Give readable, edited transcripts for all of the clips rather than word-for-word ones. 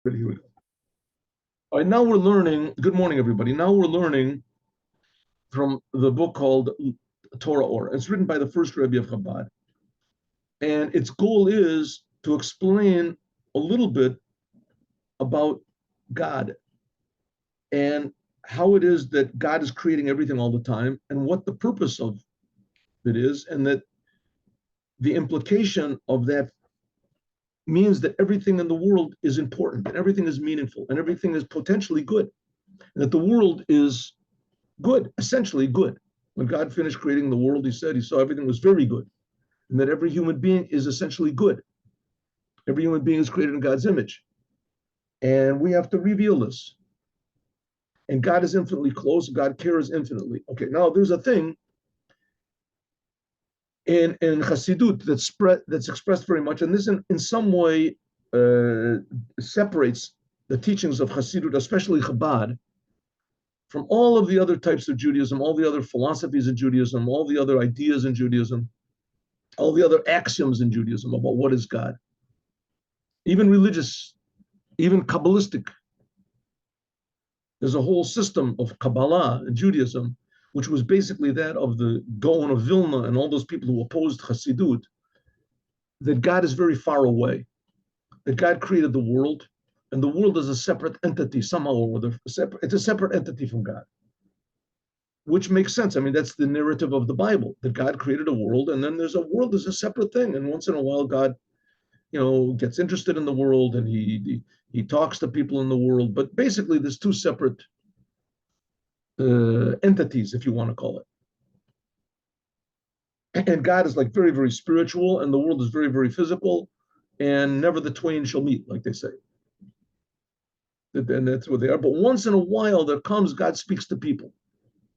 But here we go. All right, now we're learning. Good morning, everybody. Now we're learning from the book called Torah Or. It's written by the first Rebbe of Chabad. And its goal is to explain a little bit about God and how it is that God is creating everything all the time and what the purpose of it is, and that the implication of that means that everything in the world is important and everything is meaningful and everything is potentially good, and that the world is good, essentially good. When God finished creating the world, he said he saw everything was very good, and that every human being is essentially good. Every human being is created in God's image. And we have to reveal this. And God is infinitely close. God cares infinitely. Okay, now there's a thing in Chassidut that's expressed very much, and this in some way separates the teachings of Chassidut, especially Chabad, from all of the other types of Judaism, all the other philosophies in Judaism, all the other ideas in Judaism, all the other axioms in Judaism about what is God, even religious, even Kabbalistic. There's a whole system of Kabbalah in Judaism, which was basically that of the Gaon of Vilna and all those people who opposed Chassidut, that God is very far away, that God created the world, and the world is a separate entity somehow or other. It's a separate entity from God, which makes sense. I mean, that's the narrative of the Bible, that God created a world, and then there's a world is a separate thing. And once in a while, God, gets interested in the world, and he talks to people in the world. But basically, there's two separate entities, if you want to call it. And God is like very, very spiritual, and the world is very, very physical, and never the twain shall meet, like they say. And that's what they are. But once in a while, God speaks to people.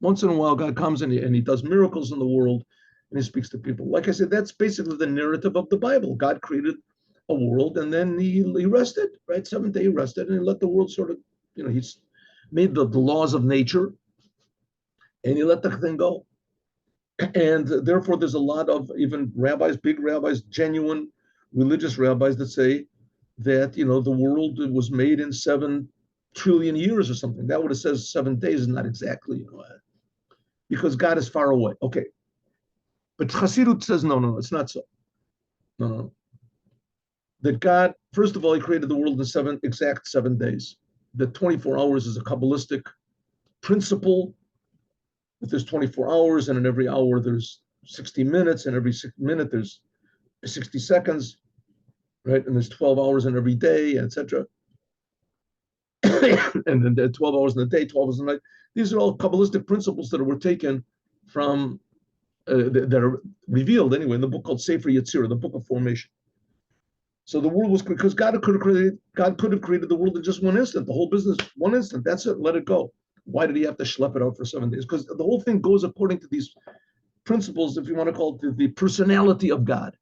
Once in a while, God comes and he does miracles in the world, and he speaks to people. Like I said, that's basically the narrative of the Bible. God created a world, and then he rested, right? Seventh day he rested, and he let the world sort of, he's made the laws of nature, and he let the thing go. And therefore, there's a lot of even rabbis, big rabbis, genuine religious rabbis that say that, the world was made in 7 trillion years or something. That what it says 7 days is not exactly, because God is far away. Okay. But Chassidut says, no, it's not so. No. That God, first of all, he created the world in exact 7 days. The 24 hours is a Kabbalistic principle. That there's 24 hours, and in every hour there's 60 minutes, and every minute there's 60 seconds, right? And there's 12 hours in every day, etc. And then 12 hours in the day, 12 hours in the night. These are all Kabbalistic principles that were taken from, that are revealed anyway in the book called Sefer Yetzirah, the book of formation. So the world was, because God could have created the world in just one instant, the whole business, one instant. That's it. Let it go. Why did he have to schlep it out for 7 days? Because the whole thing goes according to these principles, if you want to call it the personality of God.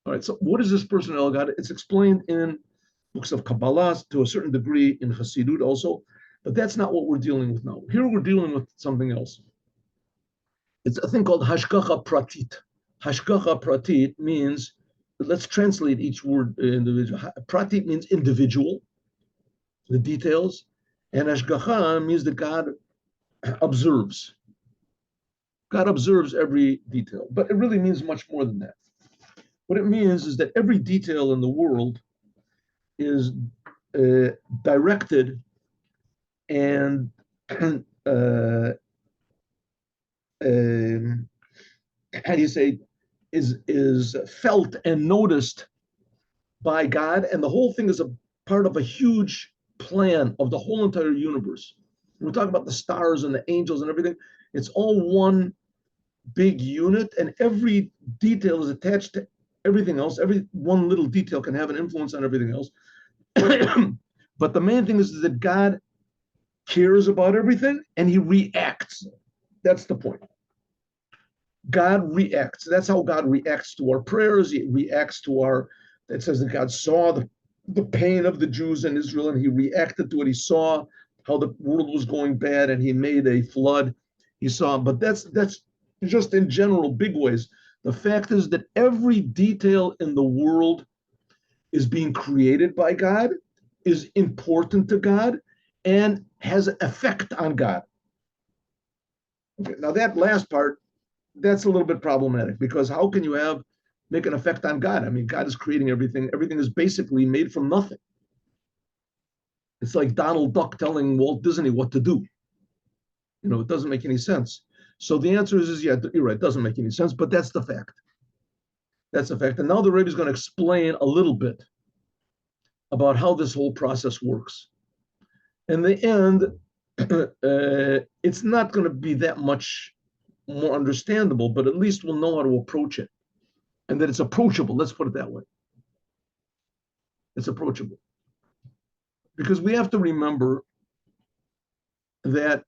All right. So what is this personality of God? It's explained in books of Kabbalah to a certain degree, in Hasidut also, but that's not what we're dealing with now. Here we're dealing with something else. It's a thing called Hashgacha Pratit. Hashgacha Pratit means, let's translate each word individual. Pratit means individual, the details, and Hashgacha means that God observes. God observes every detail, but it really means much more than that. What it means is that every detail in the world is directed and how do you say, is felt and noticed by God, and the whole thing is a part of a huge plan of the whole entire universe. We're talking about the stars and the angels and everything. It's all one big unit, and every detail is attached to everything else. Every one little detail can have an influence on everything else. But the main thing is that God cares about everything, and he reacts. That's the point. God reacts. That's how God reacts to our prayers. He reacts to our, it says that God saw the pain of the Jews in Israel, and he reacted to it. He saw how the world was going bad, and he made a flood. He saw, but that's just in general, big ways. The fact is that every detail in the world is being created by God, is important to God, and has an effect on God. Okay, now that last part, that's a little bit problematic, because how can you make an effect on God? I mean, God is creating everything. Everything is basically made from nothing. It's like Donald Duck telling Walt Disney what to do. It doesn't make any sense. So the answer is yeah, you're right, it doesn't make any sense, but that's the fact. That's the fact. And now the Rebbe is going to explain a little bit about how this whole process works. In the end, it's not going to be that much more understandable, but at least we'll know how to approach it, and that it's approachable. Let's put it that way. It's approachable. Because we have to remember that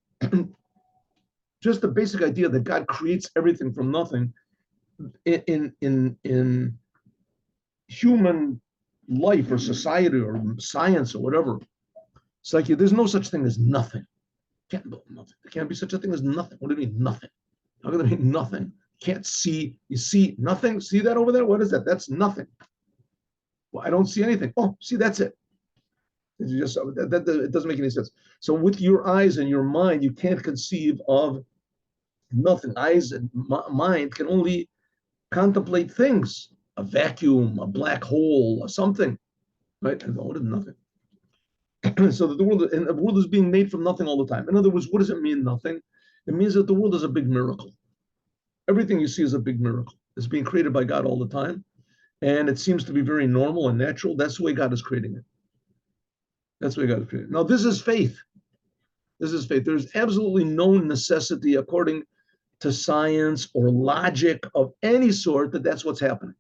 just the basic idea that God creates everything from nothing in human life or society or science or whatever, it's like there's no such thing as nothing. Can't build nothing. There can't be such a thing as nothing. What do you mean nothing? How can there be nothing? Can't see. You see nothing? See that over there? What is that? That's nothing. Well, I don't see anything. Oh, see, that's it. It's just it doesn't make any sense. So with your eyes and your mind, you can't conceive of nothing. Eyes and mind can only contemplate things, a vacuum, a black hole, or something, right? And what is nothing? So that the world is being made from nothing all the time. In other words, what does it mean, nothing? It means that the world is a big miracle. Everything you see is a big miracle. It's being created by God all the time. And it seems to be very normal and natural. That's the way God is creating it. That's the way God is creating it. Now, this is faith. This is faith. There's absolutely no necessity, according to science or logic of any sort, that that's what's happening.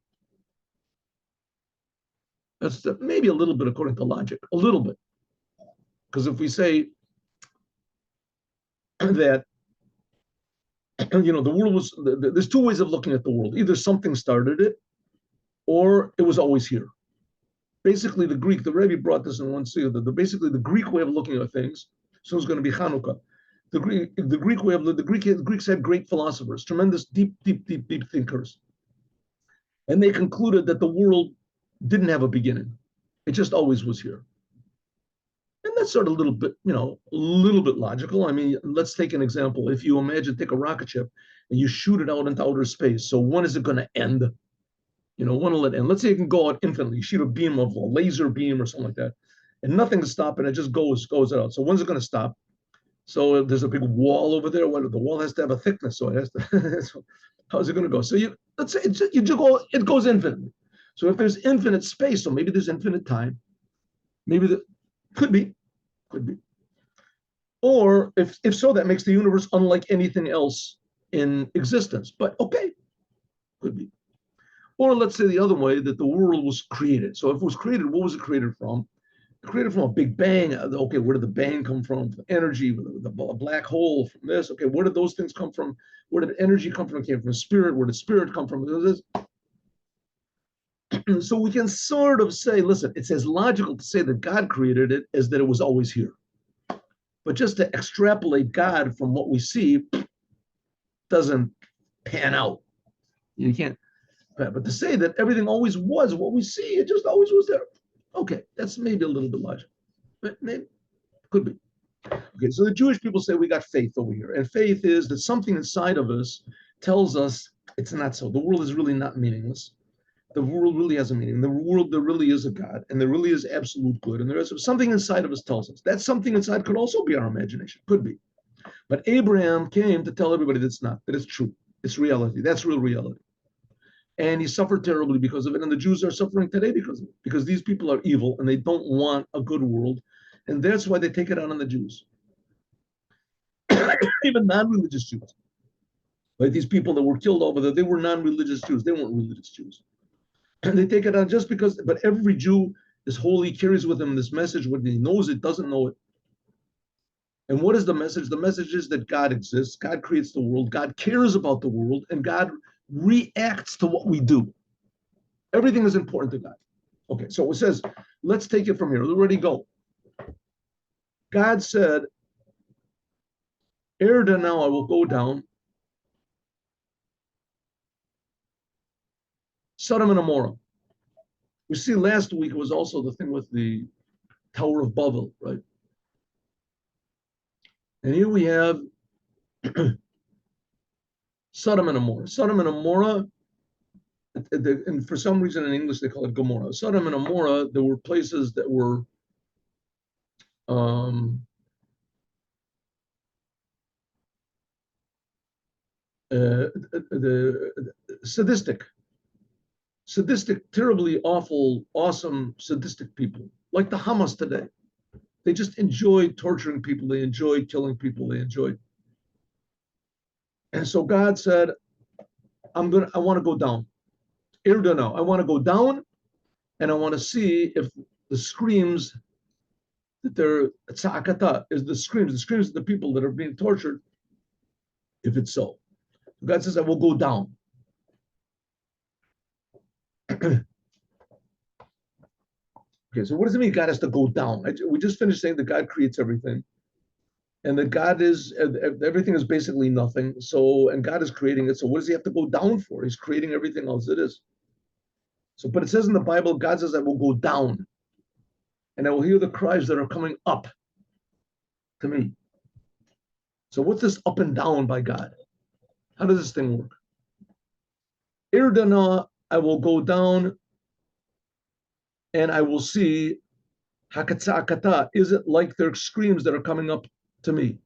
That's maybe a little bit according to logic, a little bit. Because if we say that, the world was, there's two ways of looking at the world. Either something started it, or it was always here. Basically, the Rebbe brought this in one seal, basically the Greek way of looking at things, so it's going to be Hanukkah. The Greeks had great philosophers, tremendous, deep thinkers. And they concluded that the world didn't have a beginning. It just always was here. And that's sort of a little bit logical. I mean, let's take an example. If you take a rocket ship and you shoot it out into outer space, so when is it going to end? When will it end? Let's say it can go out infinitely. You shoot a beam of a laser beam or something like that, and nothing to stop it. It just goes out. So when's it going to stop? So there's a big wall over there. Well, the wall has to have a thickness, so it has to. So how's it going to go? So let's say it goes infinitely. So if there's infinite space, so maybe there's infinite time. Maybe could be. Or if so, that makes the universe unlike anything else in existence. But okay, could be. Or let's say the other way, that the world was created. So if it was created, what was it created from? Created from a big bang. Okay, where did the bang come from? Energy, the black hole, from this. Okay, where did those things come from? Where did energy come from? It came from spirit. Where did spirit come from? So we can sort of say, listen, it's as logical to say that God created it as that it was always here. But just to extrapolate God from what we see doesn't pan out. You can't. But to say that everything always was what we see, it just always was there. Okay, that's maybe a little bit logical. But maybe, could be. Okay, so the Jewish people say we got faith over here. And faith is that something inside of us tells us it's not so. The world is really not meaningless. The world really has a meaning. The world, there really is a God, and there really is absolute good. And there is something inside of us tells us. That something inside could also be our imagination. Could be. But Abraham came to tell everybody that it's true. It's reality. That's real reality. And he suffered terribly because of it. And the Jews are suffering today because of it. Because these people are evil and they don't want a good world. And that's why they take it out on the Jews. Even non-religious Jews. Like these people that were killed over there, they were non-religious Jews. They weren't religious Jews. And they take it out just because, but every Jew is holy, carries with him this message, whether he knows it, doesn't know it. And what is the message? The message is that God exists, God creates the world, God cares about the world, and God reacts to what we do. Everything is important to God. Okay, so it says, let's take it from here. Let's already go. God said, Erda, now I will go down. Sodom and Gomorrah. We see last week was also the thing with the Tower of Babel, right? And here we have Sodom and Amorah. Sodom and Amorah, and for some reason in English they call it Gomorrah. Sodom and Amorrah, there were places that were um, the sadistic, terribly awful, awesome, sadistic people, like the Hamas today. They just enjoy torturing people. They enjoy killing people. They enjoy. And so God said, I want to go down. Irdana, I want to go down and I want to see if the screams that they're, tza'akata, is the screams of the people that are being tortured, if it's so. God says, I will go down. Okay, so what does it mean God has to go down? We just finished saying that God creates everything. And that God is, everything is basically nothing. So, and God is creating it. So what does he have to go down for? He's creating everything else it is. So, but it says in the Bible, God says, I will go down and I will hear the cries that are coming up to me. So what's this up and down by God? How does this thing work? Irdana, I will go down and I will see hakatzakata. Is it like their screams that are coming up to me?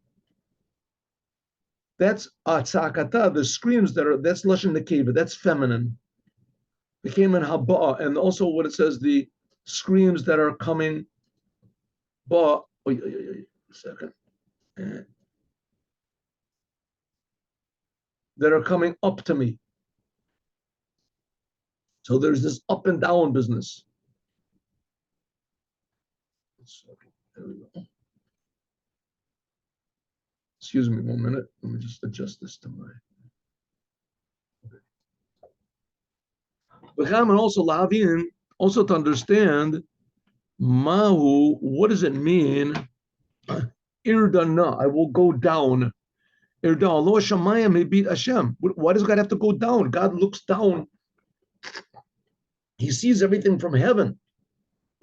That's atzakata, the screams that's lashon nekeva, that's feminine. Became in haba, and also what it says, the screams that are coming, ba, second, that are coming up to me. So there's this up and down business. There we go. Excuse me 1 minute. Let me just adjust this to my. And also lavin, also to understand mahu, what does it mean? Irdana, I will go down. Irdana, lo shamayim mebit Hashem. Why does God have to go down? God looks down. He sees everything from heaven.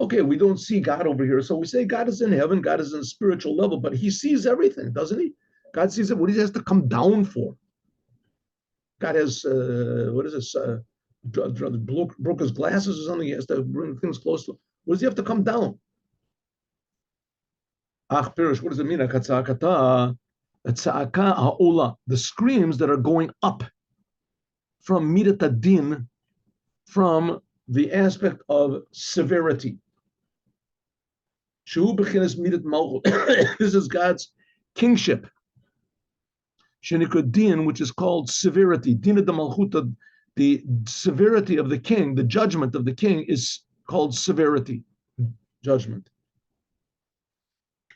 Okay, we don't see God over here, so we say God is in heaven. God is in a spiritual level, but he sees everything, doesn't he? God sees it. What does he have to come down for? God has, what is this? Broke his glasses or something. He has to bring things close to him. What does he have to come down? Ach, Pirish, what does it mean? The screams that are going up from midat adin, from the aspect of severity. This is God's kingship. Din, which is called severity. Din de malchuta, the severity of the king, the judgment of the king is called severity, judgment.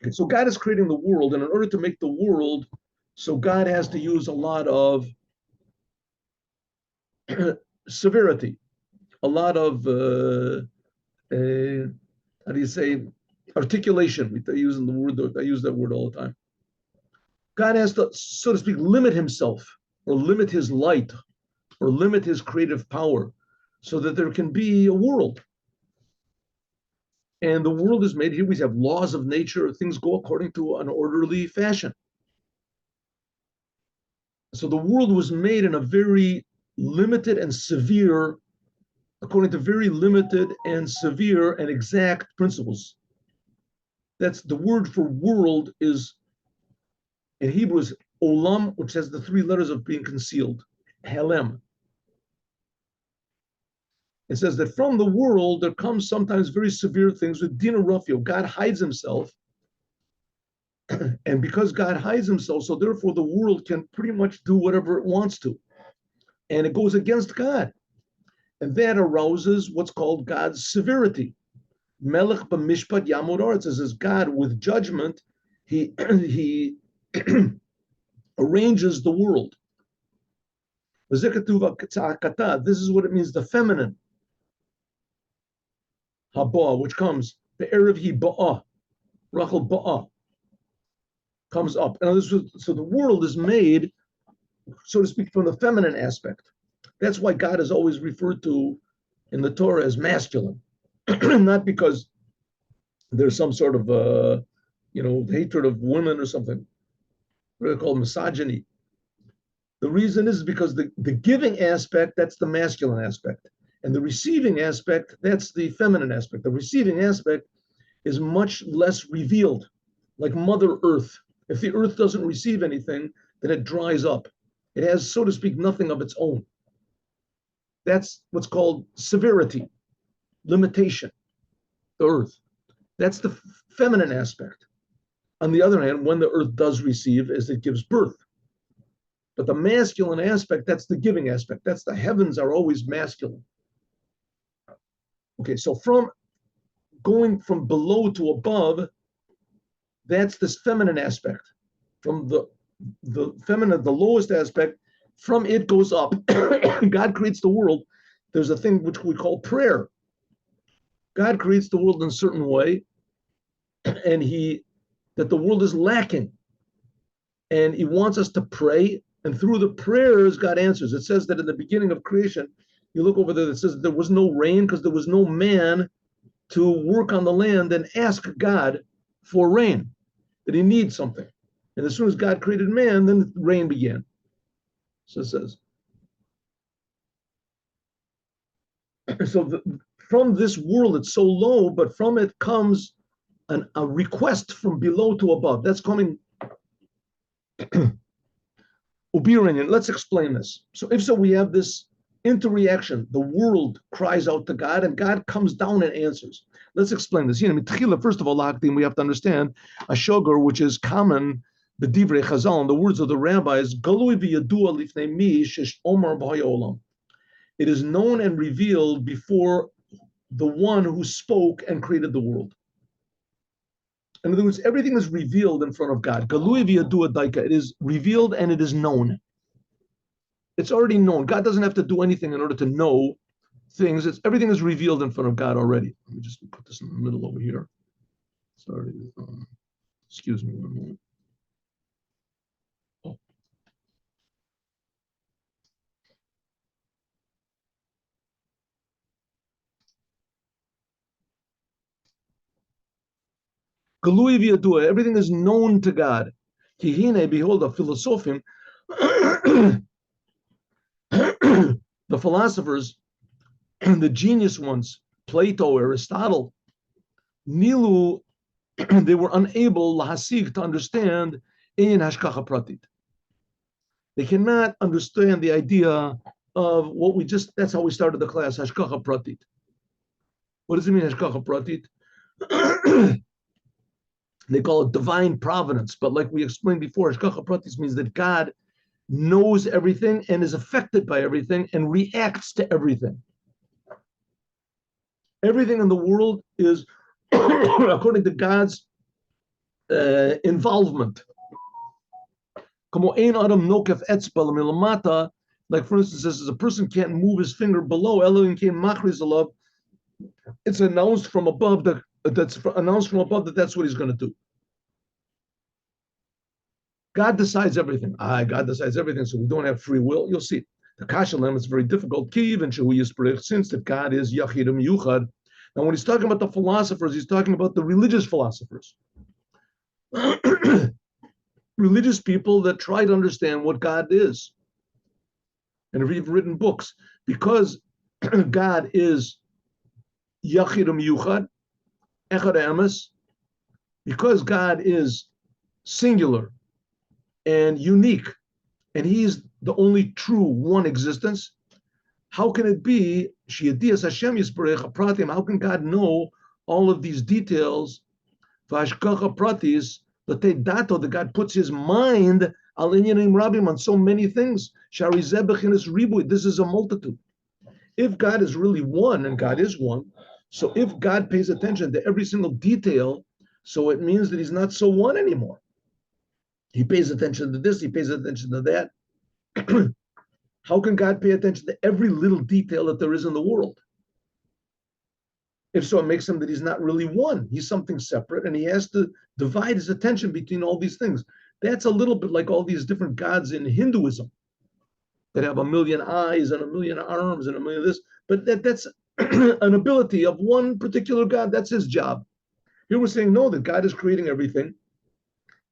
Okay, so God is creating the world, and in order to make the world, so God has to use a lot of severity, a lot of how do you say, articulation. We use the word. I use that word all the time. God has to, so to speak, limit himself, or limit his light, or limit his creative power, so that there can be a world. And the world is made, here we have laws of nature, things go according to an orderly fashion. So the world was made in a very limited and severe, according to very limited and severe and exact principles. That's the word for world is, in Hebrew, is olam, which has the 3 letters of being concealed, helem. It says that from the world there comes sometimes very severe things with dina rafio. God hides himself, and because God hides himself, so therefore the world can pretty much do whatever it wants to, and it goes against God, and that arouses what's called God's severity. Melech b'mishpat yamod aretz, says God with judgment, he arranges the world. This is what it means, the feminine. Haba, which comes, the erev hi ba'ah, Rachel ba'ah, comes up. And so the world is made, so to speak, from the feminine aspect. That's why God is always referred to in the Torah as masculine. not because there's some sort of hatred of women or something. What they call misogyny. The reason is because the giving aspect, that's the masculine aspect. And the receiving aspect, that's the feminine aspect. The receiving aspect is much less revealed, like Mother Earth. If the earth doesn't receive anything, then it dries up. It has, so to speak, nothing of its own. That's what's called severity, limitation, the earth. That's the feminine aspect. On the other hand, when the earth does receive, as it gives birth. But the masculine aspect, that's the giving aspect. That's the heavens are always masculine. Okay, so from going from below to above, that's this feminine aspect. From the feminine, the lowest aspect, from it goes up. God creates the world. There's a thing which we call prayer. God creates the world in a certain way, and that the world is lacking. And he wants us to pray, and through the prayers, God answers. It says that in the beginning of creation, you look over there, it says there was no rain because there was no man to work on the land and ask God for rain, that he needs something. And as soon as God created man, then rain began. So it says. So from this world, it's so low, but from it comes a request from below to above. That's coming. Let's explain this. So if so, we have this interreaction. The world cries out to God, and God comes down and answers. Let's explain this. First of all, we have to understand a shogar, which is common, the divrei chazal, in the words of the rabbis, galui v'yadua lifnei mi shesh omar b'hayolam. It is known and revealed before the one who spoke and created the world. In other words, everything is revealed in front of God. Galui v'yadua daika. It is revealed and it is known. It's already known. God doesn't have to do anything in order to know things. Everything is revealed in front of God already. Let me just put this in the middle over here. Sorry. Excuse me one moment. Oh. Galui v'yadua. Everything is known to God. Kihine, behold, a philosophim, the philosophers, the genius ones, Plato, Aristotle, Nilu, they were unable lahasig to understand in hashkacha pratit. They cannot understand the idea of what that's how we started the class, hashkacha pratit. What does it mean, hashkacha pratit? They call it divine providence, but like we explained before, hashkacha pratit means that God knows everything and is affected by everything and reacts to everything. Everything in the world is according to God's involvement. Like for instance, as a person can't move his finger below, it's announced from above that's what he's going to do. God decides everything. God decides everything, so we don't have free will. You'll see. The Kasha Lam is very difficult. Since that God is Yachidim Yuchad. Now, when he's talking about the philosophers, he's talking about the religious philosophers. Religious people that try to understand what God is. And have even written books. Because God is Yachidim Yuchad, Echad Emes, because God is singular and unique, and he's the only true one existence, how can it be, how can God know all of these details, that God puts his mind on so many things. This is a multitude. If God is really one, and God is one, so if God pays attention to every single detail, so it means that he's not so one anymore. He pays attention to this, he pays attention to that. How can God pay attention to every little detail that there is in the world? If so, it makes him that he's not really one. He's something separate, and he has to divide his attention between all these things. That's a little bit like all these different gods in Hinduism that have a million eyes and a million arms and a million this. But that's an ability of one particular God. That's his job. Here we're saying, no, that God is creating everything,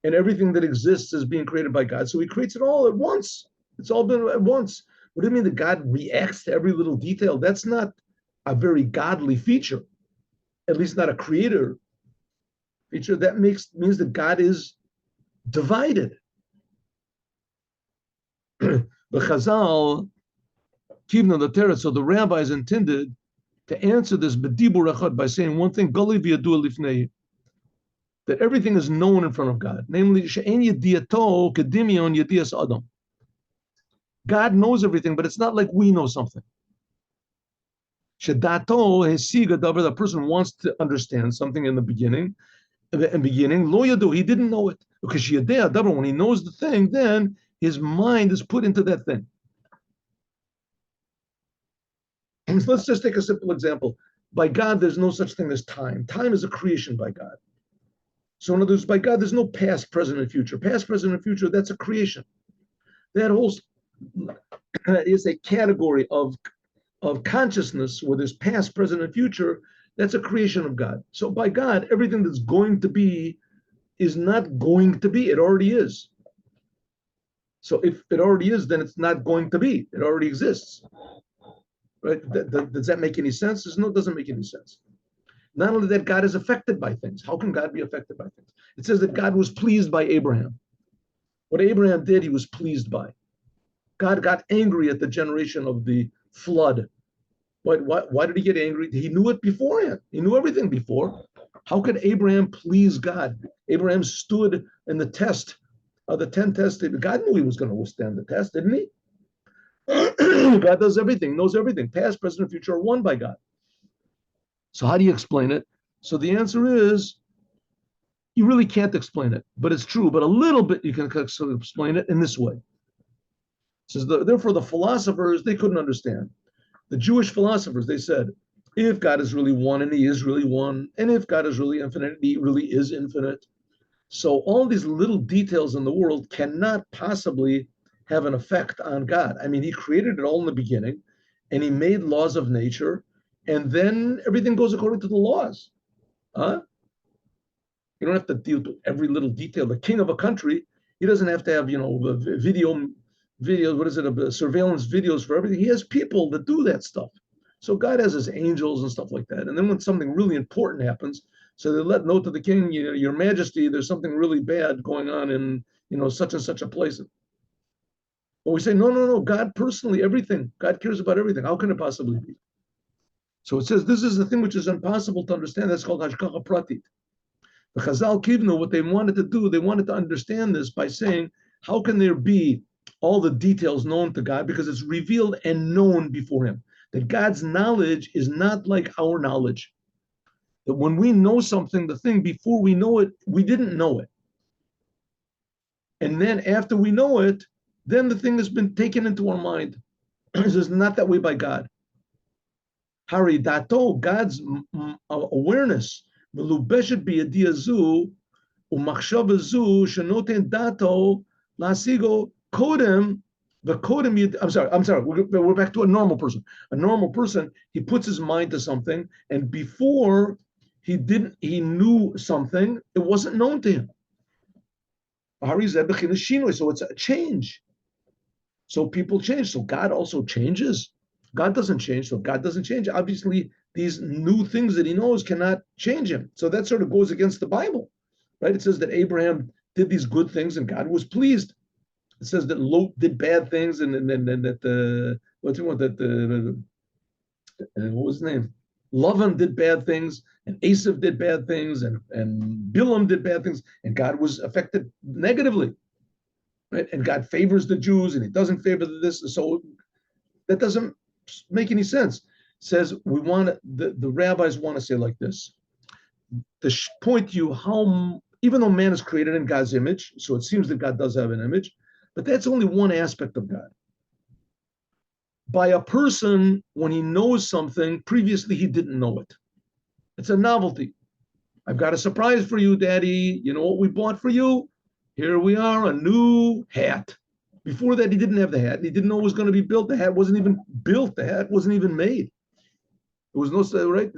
and everything that exists is being created by God. So he creates it all at once. It's all been at once. What do you mean that God reacts to every little detail? That's not a very godly feature, at least not a creator feature. That means that God is divided. The Chazal, Kivna the Torah, so the rabbis intended to answer this bedibur echad by saying one thing, Gali v'yadu lifnei, that everything is known in front of God, namely she'en yediato kedimion yedias adam. God knows everything, but it's not like we know something. Shedato hesiga davar, the person wants to understand something in the beginning. Lo yadu, he didn't know it because sheyadeh davar, when he knows the thing, then his mind is put into that thing. So let's just take a simple example. By God, there's no such thing as time. Time is a creation by God. So in other words, by God, there's no past, present, and future. Past, present, and future, that's a creation. That whole is a category of consciousness where there's past, present, and future. That's a creation of God. So by God, everything that's going to be is not going to be. It already is. So if it already is, then it's not going to be. It already exists. Right? Does that make any sense? No, it doesn't make any sense. Not only that, God is affected by things. How can God be affected by things? It says that God was pleased by Abraham. What Abraham did, he was pleased by. God got angry at the generation of the flood. Why did he get angry? He knew it beforehand. He knew everything before. How could Abraham please God? Abraham stood in the test of the 10 tests. God knew he was going to withstand the test, didn't he? God does everything, knows everything. Past, present, and future are one by God. So how do you explain it? So the answer is, you really can't explain it, but it's true. But a little bit you can sort of explain it in this way. It says, therefore, the philosophers, they couldn't understand. The Jewish philosophers, they said, if God is really one and he is really one, and if God is really infinite, he really is infinite. So all these little details in the world cannot possibly have an effect on God. I mean, he created it all in the beginning, and he made laws of nature, and then everything goes according to the laws. Huh? You don't have to deal with every little detail. The king of a country, he doesn't have to have, videos, surveillance videos for everything. He has people that do that stuff. So God has his angels and stuff like that. And then when something really important happens, so they let know to the king, your majesty, there's something really bad going on in, such and such a place. But we say, no, God personally, everything. God cares about everything. How can it possibly be? So it says, this is the thing which is impossible to understand. That's called hashgacha pratit. The Chazal Kivnu, what they wanted to do, they wanted to understand this by saying, how can there be all the details known to God? Because it's revealed and known before him. That God's knowledge is not like our knowledge. That when we know something, the thing before we know it, we didn't know it. And then after we know it, then the thing has been taken into our mind. It's not that way by God. Hari dato, God's awareness, melubeshet biyadiyazu, umachshava zu, shenoten dato, lasigo kodem, I'm sorry, we're back to a normal person. A normal person, he puts his mind to something, and before he knew something, it wasn't known to him. So it's a change. So people change. So God also changes. God doesn't change, so God doesn't change. Obviously, these new things that he knows cannot change him. So that sort of goes against the Bible, right? It says that Abraham did these good things and God was pleased. It says that Lot did bad things and that what was his name? Lavan did bad things and Asaph did bad things and Bilam did bad things and God was affected negatively, right? And God favors the Jews and he doesn't favor this. So that doesn't make any sense. It says the rabbis want to say like this, to point to you how, even though man is created in God's image, so it seems that God does have an image, but that's only one aspect of God. By a person, when he knows something, previously he didn't know it. It's a novelty. I've got a surprise for you, Daddy. You know what we bought for you? Here we are, a new hat. Before that, he didn't have the hat. He didn't know it was going to be built. The hat wasn't even built. The hat wasn't even made. It was no right.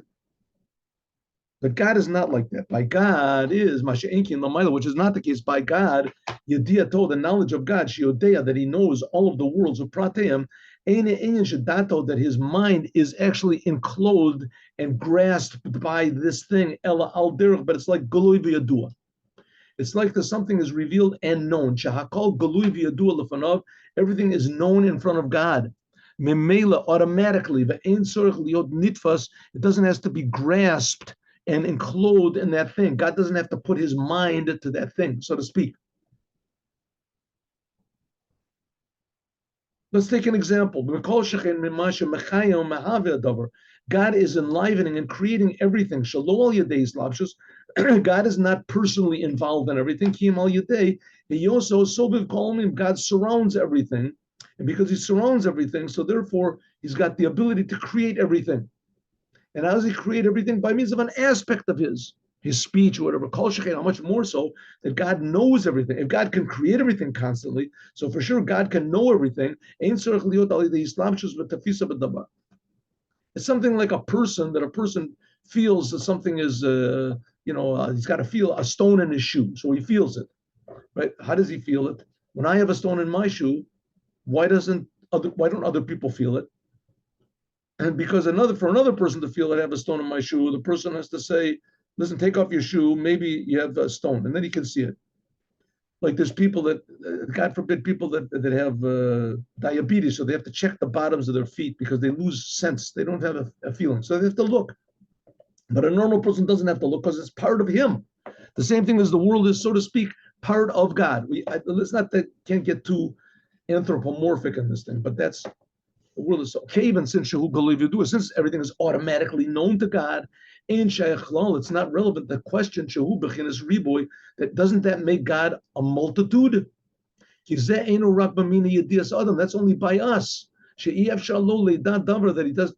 But God is not like that. By God is Masha'enki in Lamaila, which is not the case. By God, Yediato, the knowledge of God, Shiodea, that he knows all of the worlds of Prateim, Shadato, that his mind is actually enclosed and grasped by this thing, Ella al but it's like Galui v'Yadua. It's like the something is revealed and known. Shahakal Galui v'Yadua lefanov, everything is known in front of God. Memela, automatically, v'ein sorech liot nitfas, it doesn't have to be grasped and enclosed in that thing. God doesn't have to put his mind to that thing, so to speak. Let's take an example. God is enlivening and creating everything. God is not personally involved in everything. God surrounds everything. And because he surrounds everything, so therefore he's got the ability to create everything. And how does he create everything? By means of an aspect of his speech or whatever. How much more so that God knows everything. If God can create everything constantly, so for sure God can know everything. It's something like a person that a person feels that something is, he's got to feel a stone in his shoe. So he feels it, right? How does he feel it? When I have a stone in my shoe, why don't other people feel it? And because for another person to feel I have a stone in my shoe, the person has to say, listen, take off your shoe, maybe you have a stone, and then he can see it. Like there's people that, God forbid, people that have diabetes, so they have to check the bottoms of their feet because they lose sense. They don't have a feeling, so they have to look. But a normal person doesn't have to look because it's part of him. The same thing as the world is, so to speak, part of God. Let's not that can't get too anthropomorphic in this thing, but that's the world is so even since everything is automatically known to God, it's not relevant. The question that doesn't that make God a multitude? That's only by us. That he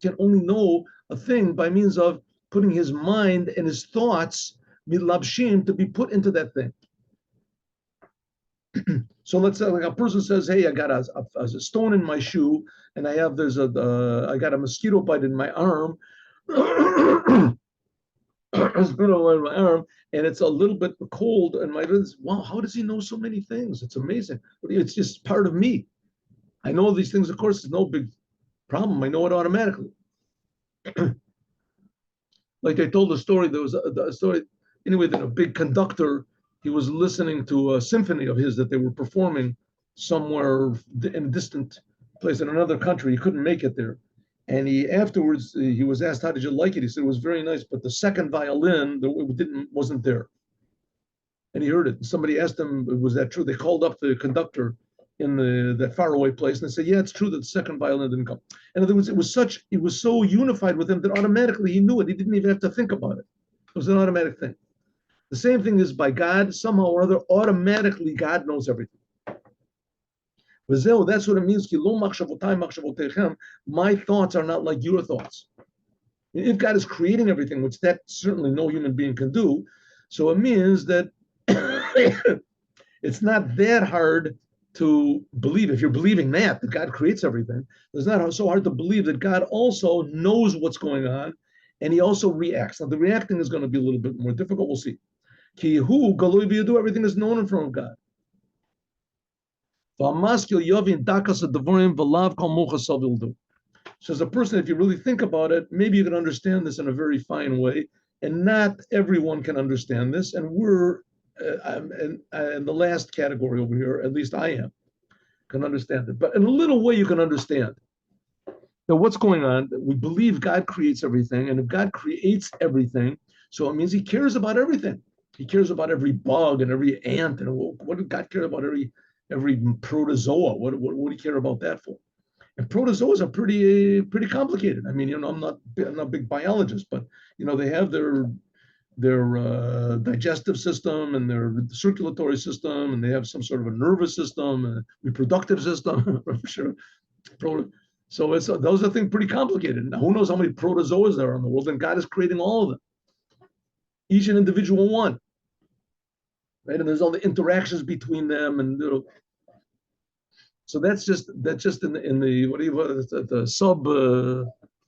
can only know a thing by means of putting his mind and his thoughts to be put into that thing. So let's say like a person says, hey, I got a stone in my shoe and I got a mosquito bite in my arm. And it's a little bit cold and wow, how does he know so many things? It's amazing. It's just part of me. I know these things, of course, it's no big problem. I know it automatically. Like I told the story, there was a story anyway that a big conductor, he was listening to a symphony of his that they were performing somewhere in a distant place in another country. He couldn't make it there. And afterwards, he was asked, how did you like it? He said, it was very nice, but the second violin wasn't there. And he heard it. Somebody asked him, was that true? They called up the conductor in that faraway place and they said, yeah, it's true that the second violin didn't come. In other words, it was so unified with him that automatically he knew it. He didn't even have to think about it. It was an automatic thing. The same thing is by God, somehow or other, automatically God knows everything. That's what it means. My thoughts are not like your thoughts. If God is creating everything, which that certainly no human being can do, so it means that it's not that hard to believe. If you're believing that God creates everything, it's not so hard to believe that God also knows what's going on and he also reacts. Now, the reacting is going to be a little bit more difficult. We'll see. Everything is known in front of God. So as a person, if you really think about it, maybe you can understand this in a very fine way, and not everyone can understand this, and we're in the last category over here, at least I can understand it. But in a little way, you can understand. Now, what's going on? We believe God creates everything, and if God creates everything, so it means he cares about everything. He cares about every bug and every ant, and what did God care about every protozoa? What do you care about that for? And protozoas are pretty complicated. I mean, I'm not a big biologist, but they have their digestive system and their circulatory system, and they have some sort of a nervous system, and reproductive system. For sure. So those are things pretty complicated. Now, who knows how many protozoas there are in the world? And God is creating all of them, each an individual one, right? And there's all the interactions between them, and so that's just in the what do you the sub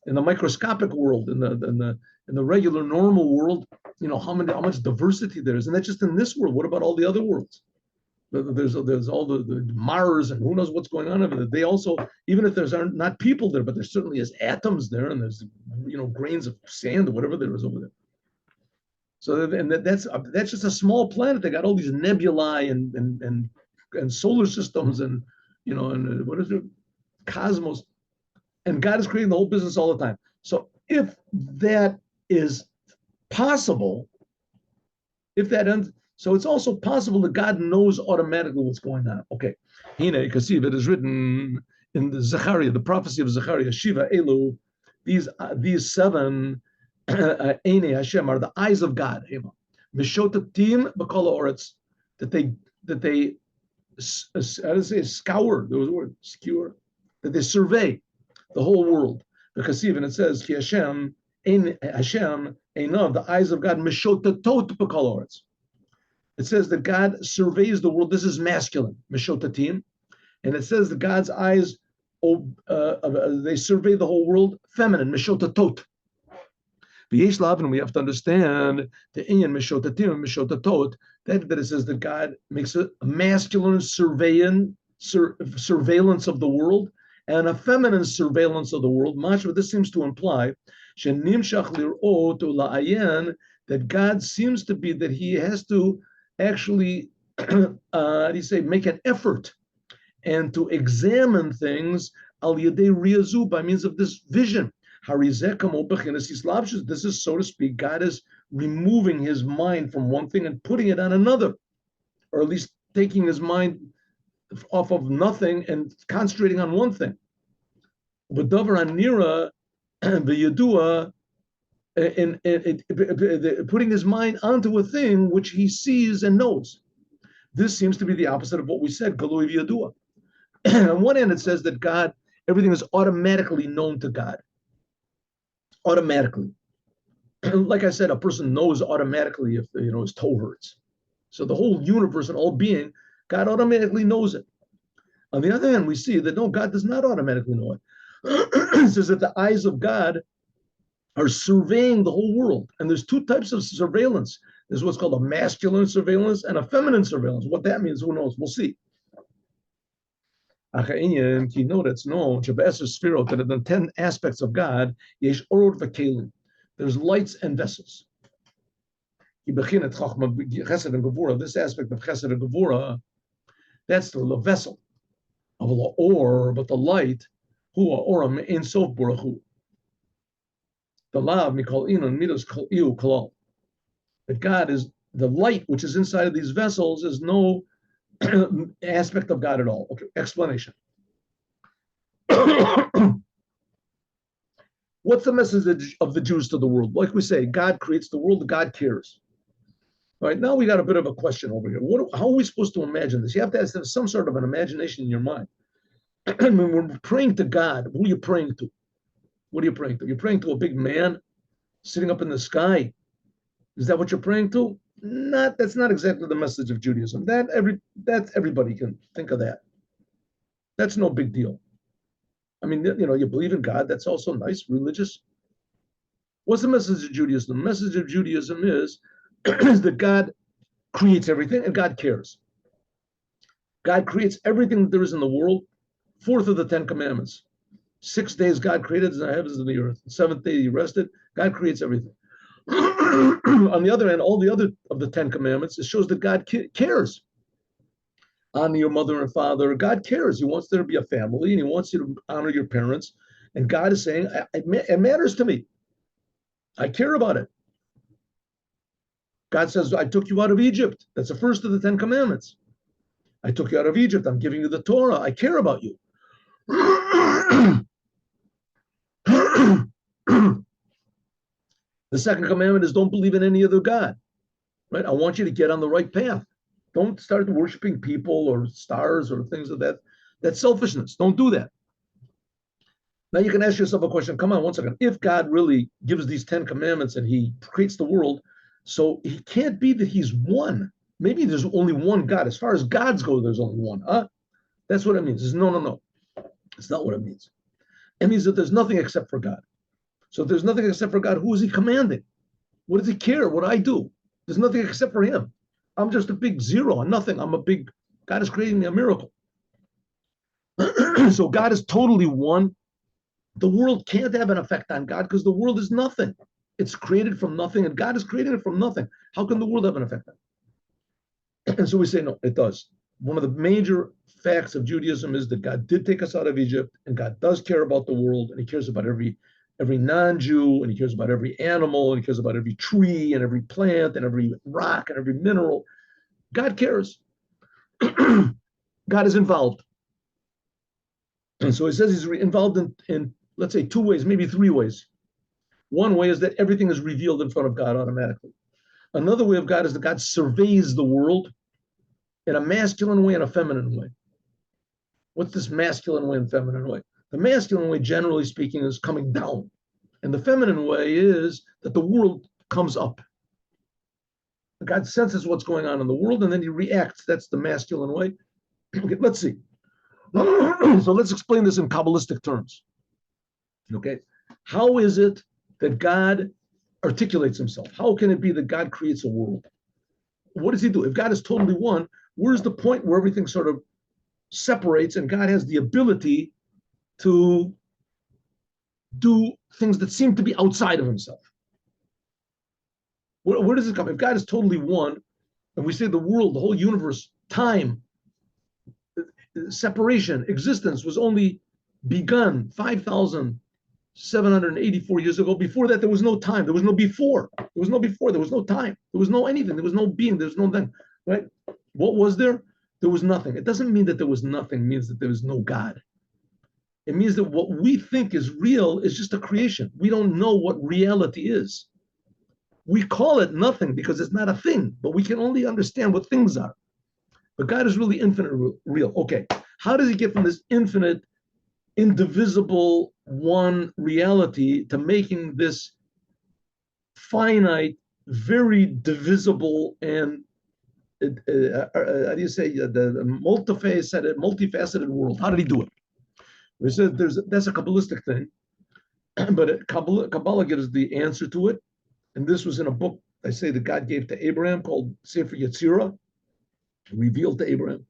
in the microscopic world, in the regular normal world, how much diversity there is, and that's just in this world. What about all the other worlds? There's all the Mars and who knows what's going on over there. They also, even if there's not people there, but there certainly is atoms there, and there's grains of sand or whatever there is over there. So and that's just a small planet. They got all these nebulae and solar systems and and what is it, cosmos, and God is creating the whole business all the time. So if that is possible, so it's also possible that God knows automatically what's going on. Okay, Hine, Kasiv, it is written in the Zechariah, the prophecy of Zechariah, Shiva Elu, these seven Eine Hashem are the eyes of God. Mishotatim b'kol haaretz, that they how to say scour, there was a word, skewer, that they survey the whole world. Because even it says, Ki Hashem, Einav, the eyes of God, Mishotatot b'kol haaretz. It says that God surveys the world. This is masculine, Mishotatim. And it says that God's eyes, they survey the whole world, feminine, Mishotatot. And we have to understand the inyan Mishotatim and Mishotatot, that it says that God makes a masculine surveillance of the world and a feminine surveillance of the world. Much of this seems to imply that God seems to be that he has to actually make an effort and to examine things al yedei riazu, by means of this vision. This is, so to speak, God is removing his mind from one thing and putting it on another, or at least taking his mind off of nothing and concentrating on one thing. B'davar hanira v'yadua, putting his mind onto a thing which he sees and knows. This seems to be the opposite of what we said, galui v'yadua. On one hand, it says that God, everything is automatically known to God. Automatically. Like I said, a person knows automatically if his toe hurts. So the whole universe and all being, God automatically knows it. On the other hand, we see that no, God does not automatically know it. It says that the eyes of God are surveying the whole world. And there's two types of surveillance. There's what's called a masculine surveillance and a feminine surveillance. What that means, who knows? We'll see. That in the 10 aspects of God, there's lights and vessels. This aspect of Chesed and Gevura, that's the vessel of the or, but the light, the lav mikol inon midos kol iu kolal. That God is the light which is inside of these vessels is no aspect of God at all. Okay, explanation. What's the message of the Jews to the world? Like we say, God creates the world, God cares. All right, now we got a bit of a question over here. How are we supposed to imagine this? You have to have some sort of an imagination in your mind. When we're praying to God, who are you praying to? What are you praying to? You're praying to a big man sitting up in the sky. Is that what you're praying to? That's not exactly the message of Judaism. Everybody can think of that. That's no big deal. I mean, you believe in God. That's also nice, religious. What's the message of Judaism? The message of Judaism is that God creates everything and God cares. God creates everything that there is in the world. Fourth of the 10 Commandments. 6 days God created the heavens and the earth. The seventh day he rested. God creates everything. On the other hand, all the other of the 10 Commandments, it shows that God cares. Honor your mother and father. God cares. He wants there to be a family, and he wants you to honor your parents. And God is saying, it matters to me. I care about it. God says, I took you out of Egypt. That's the first of the 10 Commandments. I took you out of Egypt. I'm giving you the Torah. I care about you. The second commandment is don't believe in any other God. Right? I want you to get on the right path. Don't start worshiping people or stars or things of that. That's selfishness. Don't do that. Now you can ask yourself a question. Come on, one second. If God really gives these 10 commandments and he creates the world, so he can't be that he's one. Maybe there's only one God. As far as gods go, there's only one. That's what it means. It's no. It's not what it means. It means that there's nothing except for God. So if there's nothing except for God, who is he commanding? What does he care what I do? There's nothing except for him. I'm just a big zero, nothing. God is creating me a miracle. So God is totally one. The world can't have an effect on God because the world is nothing. It's created from nothing, and God is creating it from nothing. How can the world have an effect on it? And so we say, no, it does. One of the major facts of Judaism is that God did take us out of Egypt, and God does care about the world, and he cares about every non-Jew, and he cares about every animal, and he cares about every tree, and every plant, and every rock, and every mineral. God cares. God is involved. And so he says he's involved in, let's say, two ways, maybe three ways. One way is that everything is revealed in front of God automatically. Another way of God is that God surveys the world in a masculine way and a feminine way. What's this masculine way and feminine way? The masculine way, generally speaking, is coming down. And the feminine way is that the world comes up. God senses what's going on in the world, and then he reacts. That's the masculine way. Okay, let's see. So let's explain this in Kabbalistic terms. Okay, how is it that God articulates himself? How can it be that God creates a world? What does he do? If God is totally one, where's the point where everything sort of separates and God has the ability to do things that seem to be outside of himself? Where does it come? If God is totally one, and we say the world, the whole universe, time, separation, existence was only begun 5,784 years ago. Before that, there was no time. There was no before. There was no before. There was no time. There was no anything. There was no being. There was no thing. Right? What was there? There was nothing. It doesn't mean that there was nothing. It means that there was no God. It means that what we think is real is just a creation. We don't know what reality is. We call it nothing because it's not a thing, but we can only understand what things are. But God is really infinite real. Okay, how does he get from this infinite, indivisible one reality to making this finite, very divisible, and how do you say, the multifaceted world? How did he do it? We said that's a Kabbalistic thing, but Kabbalah gives the answer to it. And this was in a book, I say, that God gave to Abraham called Sefer Yetzirah, revealed to Abraham.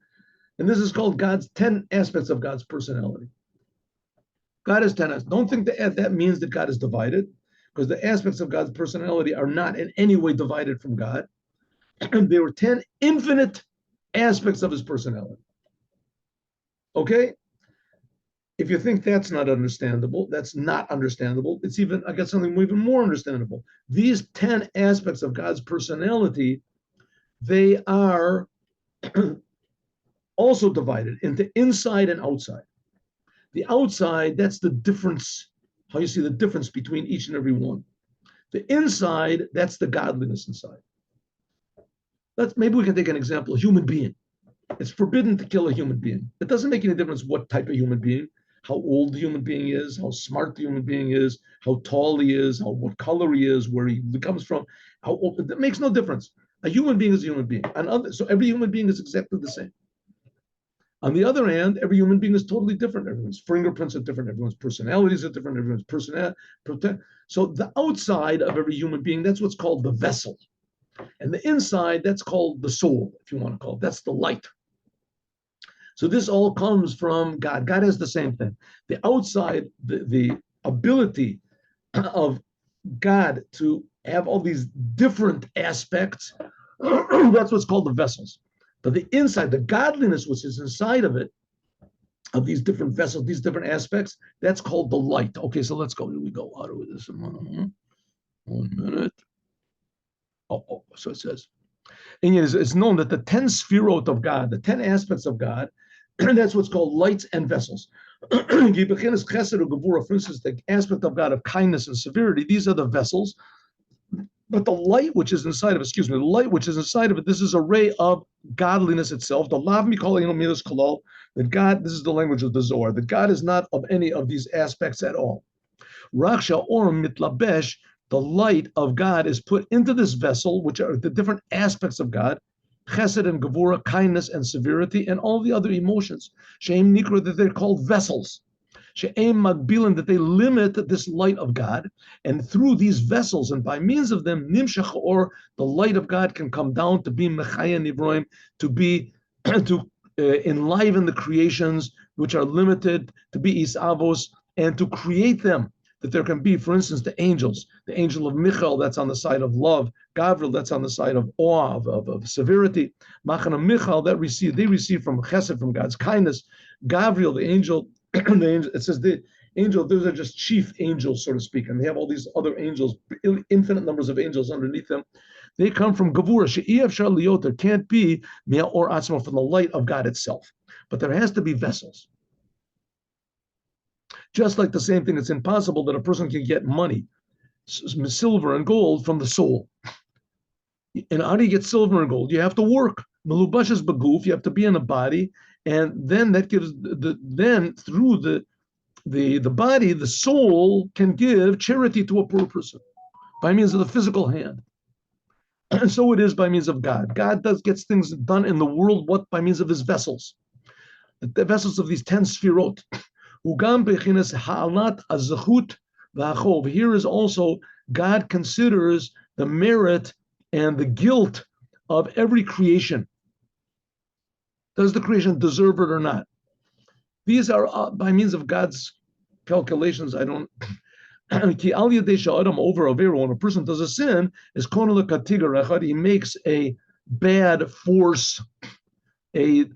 And this is called 10 aspects of God's personality. God is 10 aspects. Don't think that means that God is divided, because the aspects of God's personality are not in any way divided from God. And there were 10 infinite aspects of his personality. Okay? If you think that's not understandable, that's not understandable. It's even, I got something even more understandable. These 10 aspects of God's personality, they are also divided into inside and outside. The outside, that's the difference, how you see the difference between each and every one. The inside, that's the godliness inside. Maybe we can take an example, a human being. It's forbidden to kill a human being. It doesn't make any difference what type of human being, how old the human being is, how smart the human being is, how tall he is, what color he is, where he comes from. It makes no difference. A human being is a human being. So every human being is exactly the same. On the other hand, every human being is totally different. Everyone's fingerprints are different. Everyone's personalities are different. Everyone's personality. So the outside of every human being, that's what's called the vessel. And the inside, that's called the soul, if you want to call it. That's the light. So this all comes from God. God has the same thing. The outside, the ability of God to have all these different aspects, that's what's called the vessels. But the inside, the godliness which is inside of it, of these different vessels, these different aspects, that's called the light. Okay, so let's go. Here we go. How do this? 1 minute. So it says, and it's known that the 10 sphirot of God, the 10 aspects of God, that's what's called lights and vessels. For instance, the aspect of God of kindness and severity, these are the vessels. But the light which is inside of it, the light which is inside of it, this is a ray of godliness itself. The lav mikol midas kolol, that God, this is the language of the Zohar, that God is not of any of these aspects at all. Raksha or mitlabesh, the light of God is put into this vessel, which are the different aspects of God, chesed and gevura, kindness and severity, and all the other emotions. Shem nikra, that they're called vessels. she'ein magbilim, that they limit this light of God, and through these vessels and by means of them, nimshach or the light of God can come down to be mechaya nivroim, to be to enliven the creations which are limited, to be isavos, and to create them. That there can be, for instance, the angel of Michael, that's on the side of love, Gabriel, that's on the side of awe, of severity. Machana Michael, they receive from chesed, from God's kindness. Gabriel, the angel, it says the angel, those are just chief angels, so to speak, and they have all these other angels, infinite numbers of angels underneath them. They come from Gavura, She'iev Shar Liot, there can't be Mea or Atzma, from the light of God itself. But there has to be vessels. Just like the same thing, it's impossible that a person can get money, silver and gold, from the soul. And how do you get silver and gold? You have to work. Melubashas baguf, you have to be in a body, and then that gives through the body, the soul can give charity to a poor person by means of the physical hand. And so it is by means of God. God gets things done in the world, what? By means of his vessels. The vessels of these 10 sfirot. Here is also, God considers the merit and the guilt of every creation. Does the creation deserve it or not? These are by means of God's calculations. I don't. When a person does a sin, is he makes a bad force, an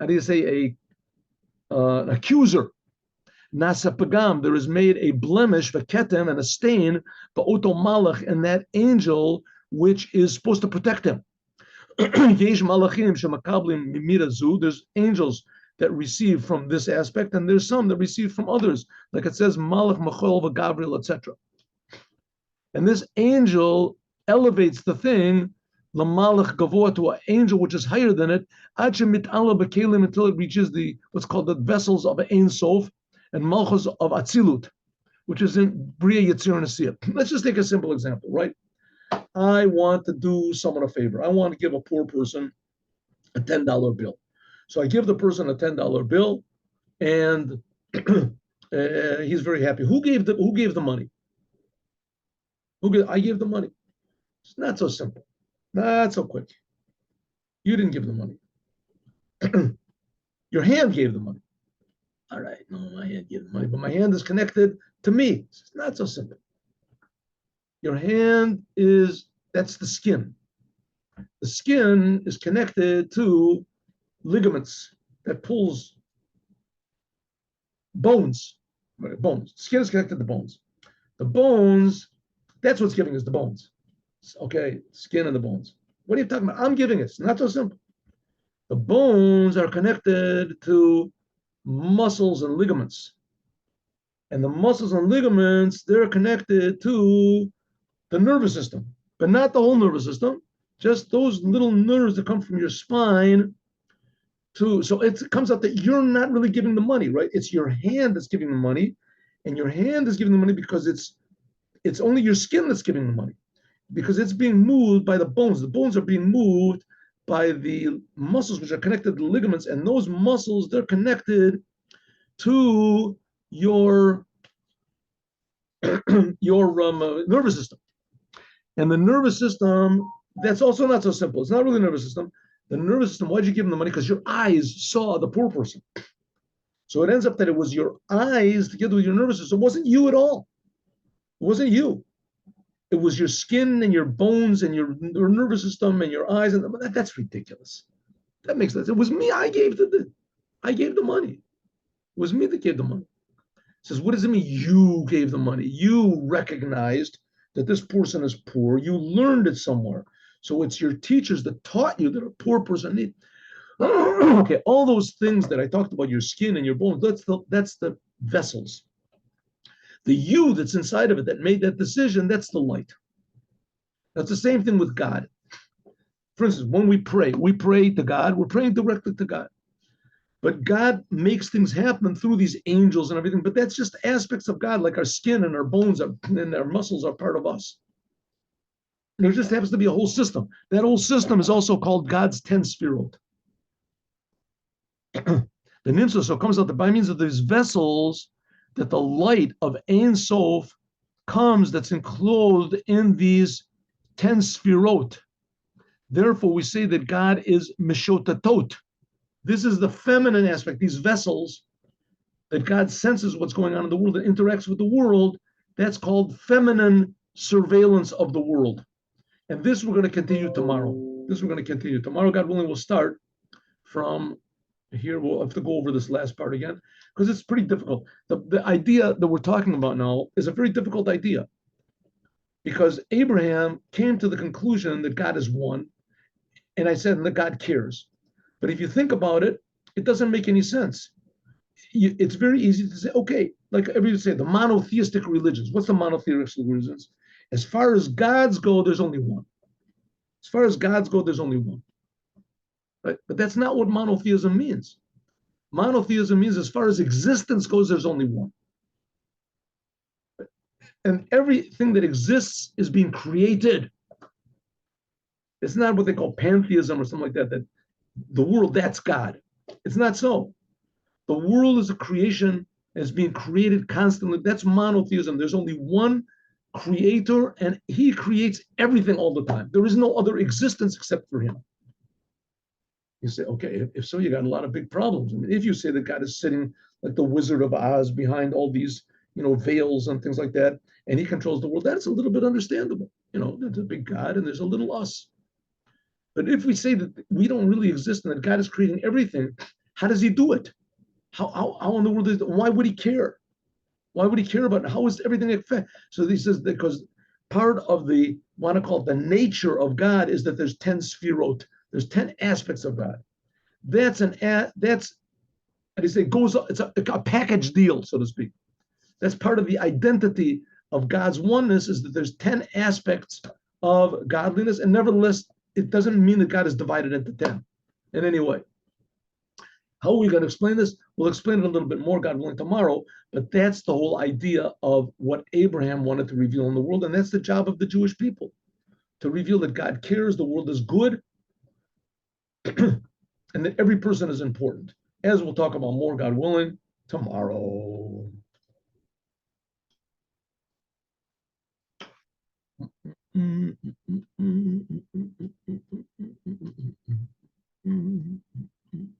accuser. Nasa pagam, there is made a blemish, v'ketem, and a stain, ba'oto malach, and that angel which is supposed to protect him. There's angels that receive from this aspect, and there's some that receive from others, like it says, malach, machol, v'gabriel, etc. And this angel elevates the thing, lamalach gavoa, to an angel which is higher than it, until it reaches what's called the vessels of Ein Sof, and malchus of Atzilut, which is in Bria Yitzir and Asiyah. Let's just take a simple example, right? I want to do someone a favor. I want to give a poor person a $10 bill. So I give the person a $10 bill, and he's very happy. Who gave the money? I gave the money. It's not so simple. Not so quick. You didn't give the money. Your hand gave the money. All right, no, my hand gave the money, but my hand is connected to me. It's not so simple. Your hand that's the skin. The skin is connected to ligaments that pulls bones. Bones. Skin is connected to bones. The bones, that's what's giving us the bones. Okay, skin and the bones. What are you talking about? I'm giving it. It's not so simple. The bones are connected to muscles and ligaments. And the muscles and ligaments, they're connected to the nervous system, but not the whole nervous system, just those little nerves that come from your spine. So it comes out that you're not really giving the money, right? It's your hand that's giving the money, and your hand is giving the money because it's only your skin that's giving the money, because it's being moved by the bones. The bones are being moved by the muscles which are connected to the ligaments, and those muscles, they're connected to your nervous system. And the nervous system, that's also not so simple. It's not really a nervous system. The nervous system, why'd you give them the money? Because your eyes saw the poor person. So it ends up that it was your eyes together with your nervous system. It wasn't you at all. It wasn't you. It was your skin and your bones and your nervous system and your eyes. And that's ridiculous. That makes sense. It was me. I gave the money. It was me that gave the money. It says, what does it mean? You gave the money. You recognized that this person is poor. You learned it somewhere. So it's your teachers that taught you that a poor person needs. Okay, all those things that I talked about, your skin and your bones, that's the vessels. The you that's inside of it that made that decision, that's the light. That's the same thing with God. For instance, when we pray to God, we're praying directly to God. But God makes things happen through these angels and everything, but that's just aspects of God, like our skin and our bones and our muscles are part of us. There just happens to be a whole system. That whole system is also called God's 10 sfirot. The nimsa, so it comes out that by means of these vessels, that the light of Ein Sof comes that's enclosed in these 10 sfirot. Therefore, we say that God is Meshotatot. This is the feminine aspect, these vessels that God senses what's going on in the world and interacts with the world. That's called feminine surveillance of the world. And this we're going to continue tomorrow. This we're going to continue tomorrow. God willing, we'll start from here. We'll have to go over this last part again because it's pretty difficult. The idea that we're talking about now is a very difficult idea because Abraham came to the conclusion that God is one. And I said that God cares. But if you think about it, it doesn't make any sense. It's very easy to say, okay, like everybody say, the monotheistic religions. What's the monotheistic religions? As far as gods go, there's only one. As far as gods go, there's only one. Right? But that's not what monotheism means. Monotheism means as far as existence goes, there's only one. And everything that exists is being created. It's not what they call pantheism or something like that, that the world, that's God. It's not so. The world is a creation and is being created constantly. That's monotheism. There's only one creator and he creates everything all the time. There is no other existence except for him. You say, okay, if so, you got a lot of big problems. I mean, if you say that God is sitting like the Wizard of Oz behind all these, veils and things like that, and he controls the world, that's a little bit understandable. There's a big God and there's a little us. But if we say that we don't really exist and that God is creating everything, how does he do it? How in the world why would he care? Why would he care about it? How is everything affected? So he says that because part of the, want to call it the nature of God is that there's 10 sfirot. There's 10 aspects of God. That's it's a package deal, so to speak. That's part of the identity of God's oneness is that there's 10 aspects of godliness, and nevertheless, it doesn't mean that God is divided into 10 in any way. How are we going to explain this? We'll explain it a little bit more, God willing, tomorrow. But that's the whole idea of what Abraham wanted to reveal in the world. And that's the job of the Jewish people, to reveal that God cares, the world is good, and that every person is important. As we'll talk about more, God willing, tomorrow.